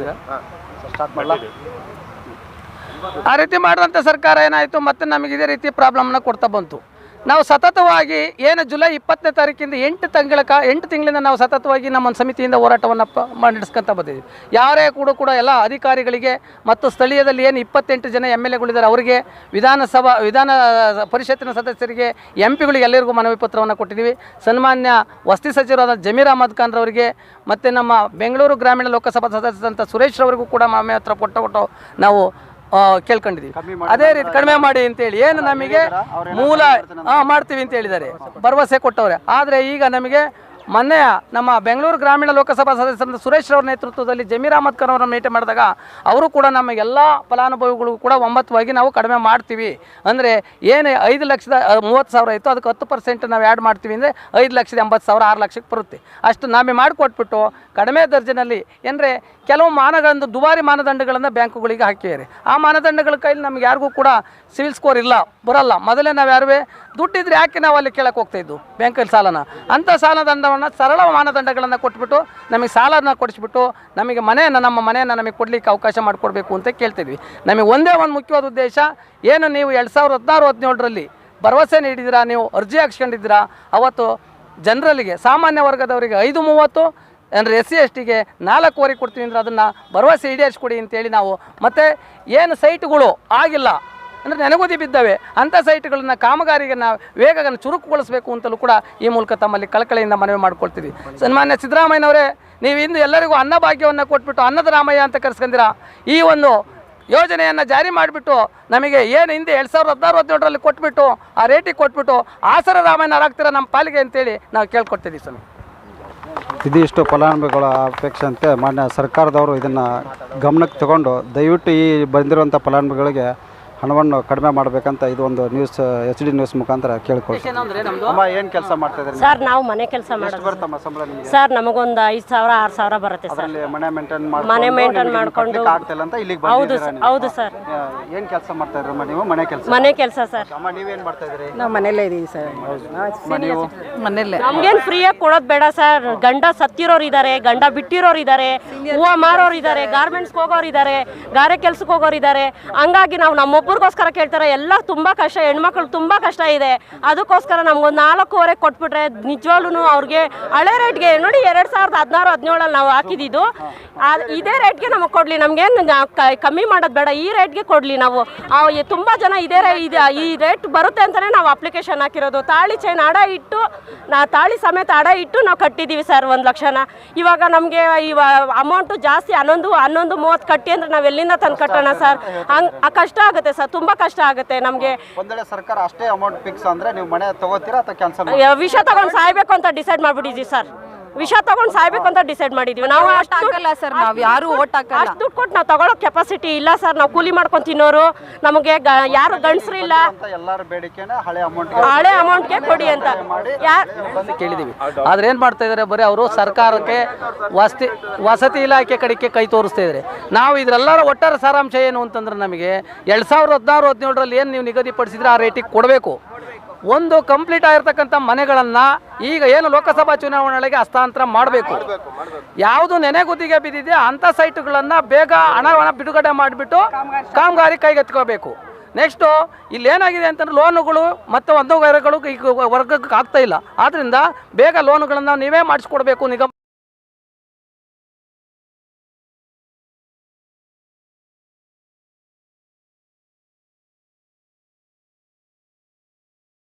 Start ಮಾಡಲ್ಲ. ಆ ರೀತಿ ಮಾಡಿದಂಥ ಸರ್ಕಾರ ಏನಾಯಿತು, ಮತ್ತೆ ನಮಗೆ ಇದೇ ರೀತಿ ಪ್ರಾಬ್ಲಮ್ನ ಕೊಡ್ತಾ ಬಂತು. ನಾವು ಸತತವಾಗಿ ಏನು ಜುಲೈ 20ನೇ ತಾರೀಕಿಂದ 8 ತಿಂಗಳಿಂದ ನಾವು ಸತತವಾಗಿ ನಮ್ಮ ಒಂದು ಸಮಿತಿಯಿಂದ ಹೋರಾಟವನ್ನು ನಡೆಸ್ಕೊಂತ ಬಂದಿದ್ದೀವಿ. ಯಾರೇ ಕೂಡ ಎಲ್ಲ ಅಧಿಕಾರಿಗಳಿಗೆ ಮತ್ತು ಸ್ಥಳೀಯದಲ್ಲಿ ಏನು 28 ಜನ MLAಗಳಿದ್ದಾರೆ ಅವರಿಗೆ, ವಿಧಾನ ಪರಿಷತ್ತಿನ ಸದಸ್ಯರಿಗೆ, MP ಗಳಿಗೆ ಎಲ್ಲರಿಗೂ ಮನವಿ ಪತ್ರವನ್ನು ಕೊಟ್ಟಿದ್ದೀವಿ. ಸನ್ಮಾನ್ಯ ವಸತಿ ಸಚಿವರಾದ ಜಮೀರ್ ಅಹಮದ್ ಖಾನ್ ರವರಿಗೆ ಮತ್ತು ನಮ್ಮ ಬೆಂಗಳೂರು ಗ್ರಾಮೀಣ ಲೋಕಸಭಾ ಸದಸ್ಯರಂಥ ಸುರೇಶ್ ರವರಿಗೂ ಕೂಡ ಮನವಿ ಪತ್ರ ಕೊಟ್ಟು ನಾವು ಕೇಳ್ಕೊಂಡಿದ್ದೀವಿ. ಅದೇ ರೀತಿ ಕಡಿಮೆ ಮಾಡಿ ಅಂತೇಳಿ ಏನು ನಮಗೆ ಮೂಲ ಮಾಡ್ತೀವಿ ಅಂತ ಹೇಳಿದ್ದಾರೆ, ಭರವಸೆ ಕೊಟ್ಟವ್ರೆ. ಆದರೆ ಈಗ ನಮಗೆ ಮೊನ್ನೆ ನಮ್ಮ ಬೆಂಗಳೂರು ಗ್ರಾಮೀಣ ಲೋಕಸಭಾ ಸದಸ್ಯರ ಸುರೇಶ್ ರವರ ನೇತೃತ್ವದಲ್ಲಿ ಜಮೀರ್ ಅಹಮದ್ ಖಾನ್ ಅವರನ್ನು ಭೇಟಿ ಮಾಡಿದಾಗ ಅವರು ಕೂಡ ನಮ್ಮ ಎಲ್ಲ ಫಲಾನುಭವಿಗಳಿಗೂ ಕೂಡ ಒಮ್ಮತವಾಗಿ ನಾವು ಕಡಿಮೆ ಮಾಡ್ತೀವಿ, ಅಂದರೆ ಏನು 5,30,000 ಇತ್ತು ಅದಕ್ಕೆ 10% ನಾವು ಆ್ಯಡ್ ಮಾಡ್ತೀವಿ ಅಂದರೆ 5,80,000 6 ಲಕ್ಷಕ್ಕೆ ಬರುತ್ತೆ. ಅಷ್ಟು ನಾವೇ ಮಾಡಿಕೊಟ್ಬಿಟ್ಟು ಕಡಿಮೆ ದರ್ಜೆನಲ್ಲಿ ಅಂದರೆ ಕೆಲವು ಮಾನಗಳನ್ನು ದುಬಾರಿ ಮಾನದಂಡಗಳನ್ನು ಬ್ಯಾಂಕುಗಳಿಗೆ ಹಾಕಿದ್ದಾರೆ. ಆ ಮಾನದಂಡಗಳ ಕೈಲಿ ನಮ್ಗೆ ಯಾರಿಗೂ ಕೂಡ ಸಿವಿಲ್ ಸ್ಕೋರ್ ಬರಲ್ಲ. ಮೊದಲೇ ನಾವು ಯಾರುವೆ ದುಡ್ಡಿದ್ರೆ ಯಾಕೆ ನಾವು ಅಲ್ಲಿ ಕೇಳಕ್ಕೆ ಹೋಗ್ತಾಯಿದ್ದು ಬ್ಯಾಂಕಲ್ಲಿ ಸಾಲನ, ಅಂಥ ಸಾಲದಂಡವನ್ನು ಸರಳ ಮಾನದಂಡಗಳನ್ನು ಕೊಟ್ಬಿಟ್ಟು ನಮಗೆ ಸಾಲನ ಕೊಡಿಸ್ಬಿಟ್ಟು ನಮಗೆ ನಮ್ಮ ಮನೆಯನ್ನು ನಮಗೆ ಕೊಡಲಿಕ್ಕೆ ಅವಕಾಶ ಮಾಡಿಕೊಡ್ಬೇಕು ಅಂತ ಕೇಳ್ತಿದ್ವಿ. ನಮಗೆ ಒಂದೇ ಒಂದು ಮುಖ್ಯವಾದ ಉದ್ದೇಶ ಏನು, ನೀವು 2016-17ರಲ್ಲಿ ಭರವಸೆ ನೀಡಿದ್ದೀರಾ, ನೀವು ಅರ್ಜಿ ಹಾಕ್ಸ್ಕೊಂಡಿದ್ದೀರಾ, ಅವತ್ತು ಜನರಲ್ಲಿಗೆ ಸಾಮಾನ್ಯ ವರ್ಗದವರಿಗೆ 5.30 ಅಂದರೆ SC/STಗೆ 4.25 ಕೊಡ್ತೀವಿ ಅಂದರೆ ಅದನ್ನು ಭರವಸೆ ಈಡೇರಿಸ್ಕೊಡಿ ಅಂತೇಳಿ ನಾವು, ಮತ್ತು ಏನು ಸೈಟ್ಗಳು ಆಗಿಲ್ಲ ಅಂದರೆ ನೆನಗುದಿ ಬಿದ್ದಾವೆ ಅಂಥ ಸೈಟ್ಗಳನ್ನ ಕಾಮಗಾರಿಗೆ ನಾವು ವೇಗವನ್ನು ಚುರುಕುಗೊಳಿಸಬೇಕು ಅಂತಲೂ ಕೂಡ ಈ ಮೂಲಕ ತಮ್ಮಲ್ಲಿ ಕಳಕಳಿಯಿಂದ ಮನವಿ ಮಾಡ್ಕೊಳ್ತೀವಿ. ಸನ್ಮಾನ್ಯ ಸಿದ್ದರಾಮಯ್ಯನವರೇ, ನೀವು ಇಂದು ಎಲ್ಲರಿಗೂ ಅನ್ನಭಾಗ್ಯವನ್ನು ಕೊಟ್ಬಿಟ್ಟು ಅನ್ನದ ರಾಮಯ್ಯ ಅಂತ ಕರೆಸ್ಕೊಂಡಿರ ಈ ಒಂದು ಯೋಜನೆಯನ್ನು ಜಾರಿ ಮಾಡಿಬಿಟ್ಟು ನಮಗೆ ಏನು ಹಿಂದೆ 2016-17ರಲ್ಲಿ ಕೊಟ್ಬಿಟ್ಟು ಆ ರೇಟಿಗೆ ಕೊಟ್ಬಿಟ್ಟು ಆಸರ ರಾಮಯ್ಯನವರಾಗ್ತೀರ ನಮ್ಮ ಪಾಲಿಗೆ ಅಂತೇಳಿ ನಾವು ಕೇಳ್ಕೊಡ್ತೀವಿ ಸ್ವಾಮಿ. ಇದಿಷ್ಟು ಫಲಾನುಭವಿಗಳ ಅಪೇಕ್ಷೆ ಅಂತೆ. ಮಾನ್ಯ ಸರ್ಕಾರದವರು ಇದನ್ನು ಗಮನಕ್ಕೆ ತಗೊಂಡು ದಯವಿಟ್ಟು ಈ ಬಂದಿರುವಂಥ ಫಲಾನುಭವಿಗಳಿಗೆ ಹಣವನ್ನು ಕಡಿಮೆ ಮಾಡಬೇಕಂತ ಇದು ಒಂದು ನ್ಯೂಸ್ HD ನ್ಯೂಸ್ ಮುಖಾಂತರ ಕೇಳ್ಕೊಳ್ತೀವಿ. ಅಮ್ಮ, ಏನು ಕೆಲಸ ಮಾಡ್ತಾ ಇದ್ದೀರಿ ಸರ್? ನಾವು ಮನೆ ಕೆಲಸ ಮಾಡೋದು ಸರ್. ನಮಗೊಂದು 5,000-6,000 ಬರುತ್ತೆ ಸರ್. ಮನೆ ಮೇಂಟೈನ್ ಮಾಡ್ಕೊಂಡು ಆಗ್ತಿಲ್ಲ ಅಂತ ಇಲ್ಲಿಗೆ ಹೌದು ಸರ್. ಏನು ಕೆಲಸ ಮಾಡ್ತಾ ಇದ್ರಮ್ಮ ನೀವು? ಮನೆ ಕೆಲಸ ಸರ್. ಅಮ್ಮ, ನೀವೇನು ಮಾಡ್ತಾ ಇದ್ದೀರಿ? ನಾವು ಮನೆಯಲ್ಲೇ ಇದೀವಿ ಸರ್. ಮನೆಯಲ್ಲೇ. ನಮ್ಗೇನು ಫ್ರೀಯಾಗಿ ಕೊಡೋದು ಬೇಡ ಸರ್. ಗಂಡ ಸತ್ತಿರೋರು ಇದ್ದಾರೆ, ಗಂಡ ಬಿಟ್ಟಿರೋರು ಇದ್ದಾರೆ, ಹೂವು ಮಾರೋರು ಇದ್ದಾರೆ, ಗಾರ್ಮೆಂಟ್ಸ್ಗೆ ಹೋಗೋರು ಇದ್ದಾರೆ, ಗಾರೆ ಕೆಲ್ಸಕ್ಕೆ ಹೋಗೋರು ಇದ್ದಾರೆ. ಹಂಗಾಗಿ ನಾವು ನಮ್ಮೊಬ್ಬರಿಗೋಸ್ಕರ ಕೇಳ್ತಾರೆ. ಎಲ್ಲ ತುಂಬ ಕಷ್ಟ, ಹೆಣ್ಮಕ್ಳು ತುಂಬ ಕಷ್ಟ ಇದೆ. ಅದಕ್ಕೋಸ್ಕರ ನಮ್ಗೊಂದು 4.25 ಕೊಟ್ಬಿಟ್ರೆ ನಿಜವಾಗ್ಲೂ ಅವ್ರಿಗೆ ಹಳೆ ರೇಟ್ಗೆ ನೋಡಿ 2016-17 ನಾವು ಹಾಕಿದ್ದು ಇದೇ ರೇಟ್ಗೆ ನಮಗೆ ಕೊಡಲಿ. ನಮಗೇನು ಕಮ್ಮಿ ಮಾಡೋದು ಬೇಡ, ಈ ರೇಟ್ಗೆ ಕೊಡಲಿ. ನಾವು ತುಂಬ ಜನ ಈ ರೇಟ್ ಬರುತ್ತೆ ಅಂತಲೇ ನಾವು ಅಪ್ಲಿಕೇಶನ್ ಹಾಕಿರೋದು. ತಾಳಿ ಚೈನ್ ತಾಳಿ ಸಮೇತ ಅಡ ಇಟ್ಟು ನಾವು ಕಟ್ಟಿದ್ದೀವಿ ಸರ್ 1 ಲಕ್ಷನ. ಇವಾಗ ನಮಗೆ ಅಮೌಂಟು ಜಾಸ್ತಿ 11-30 ಕಟ್ಟಿ ಅಂದರೆ ನಾವು ಎಲ್ಲಿಂದ ತಂದು ಕಟ್ಟೋಣ ಸರ್? ಕಷ್ಟ ಆಗುತ್ತೆ ಸರ್, ತುಂಬ ಕಷ್ಟ ಆಗುತ್ತೆ ನಮಗೆ. ಒಂದೆಡೆ ಸರ್ಕಾರ ಅಷ್ಟೇ ಅಮೌಂಟ್ ಫಿಕ್ಸ್ ಅಂದರೆ ನೀವು ಮನೆ ತಗೋತೀರಾ ಅಥವಾ ಕ್ಯಾನ್ಸಲ್? ವಿಷ ತಗೊಂಡು ಸಾಯ್ಬೇಕು ಅಂತ ಡಿಸೈಡ್ ಮಾಡಿಬಿಟ್ಟಿದ್ದೀವಿ ಸರ್. ವಿಷ ತಗೊಂಡು ಸಾಯ್ಬೇಕು ಅಂತ ಡಿಸೈಡ್ ಮಾಡಿದ್ದೀವಿ. ನಾವು ಅಷ್ಟು ಸರ್, ನಾವು ಯಾರು ಓಟ್ ಹಾಕಲ್ಲ. ಅಷ್ಟು ದುಡ್ಡು ಕೊಟ್ಟು ನಾವು ತಗೊಳ್ಳೋ ಕೆಪಾಸಿಟಿ ಇಲ್ಲ ಸರ್. ನಾವು ಕೂಲಿ ಮಾಡ್ಕೊಂಡು ತಿನ್ನೋರು, ನಮಗೆ ಯಾರು ಗಂಡಸರು ಇಲ್ಲ. ಎಲ್ಲರ ಬೇಡಿಕೆನ ಹಳೆ ಅಮೌಂಟ್ಗೆ ಕೊಡಿ ಅಂತ ಕೇಳಿದ್ದೀವಿ. ಆದ್ರೆ ಏನು ಮಾಡ್ತಾ ಇದ್ದಾರೆ, ಬರೀ ಅವರು ಸರ್ಕಾರಕ್ಕೆ ವಸತಿ ಇಲಾಖೆ ಕಡೆಗೆ ಕೈ ತೋರಿಸ್ತಾ ಇದ್ದಾರೆ. ನಾವು ಇದರೆಲ್ಲರ ಒಟ್ಟಾರೆ ಸಾರಾಂಶ ಏನು ಅಂತಂದ್ರೆ, ನಮಗೆ 2016-17ರಲ್ಲಿ ಏನು ನೀವು ನಿಗದಿಪಡಿಸಿದ್ರೆ ಆ ರೇಟಿಗೆ ಕೊಡಬೇಕು. ಒಂದು ಕಂಪ್ಲೀಟ್ ಆಗಿರ್ತಕ್ಕಂಥ ಮನೆಗಳನ್ನು ಈಗ ಏನು ಲೋಕಸಭಾ ಚುನಾವಣೆಗಳಿಗೆ ಹಸ್ತಾಂತರ ಮಾಡಬೇಕು. ಯಾವುದು ನೆನೆಗುದಿಗೆ ಬಿದ್ದಿದೆ ಅಂಥ ಸೈಟ್ಗಳನ್ನು ಬೇಗ ಹಣವನ್ನು ಬಿಡುಗಡೆ ಮಾಡಿಬಿಟ್ಟು ಕಾಮಗಾರಿ ಕೈಗೆತ್ಕೋಬೇಕು. ನೆಕ್ಸ್ಟು ಇಲ್ಲೇನಾಗಿದೆ ಅಂತಂದ್ರೆ ಲೋನುಗಳು ಮತ್ತು ಒಂದೂವರೆಗಳು ಈಗ ವರ್ಗಕ್ಕೆ ಆಗ್ತಾ ಇಲ್ಲ. ಆದ್ದರಿಂದ ಬೇಗ ಲೋನುಗಳನ್ನು ನೀವೇ ಮಾಡಿಸ್ಕೊಡ್ಬೇಕು ನಿಗಮ.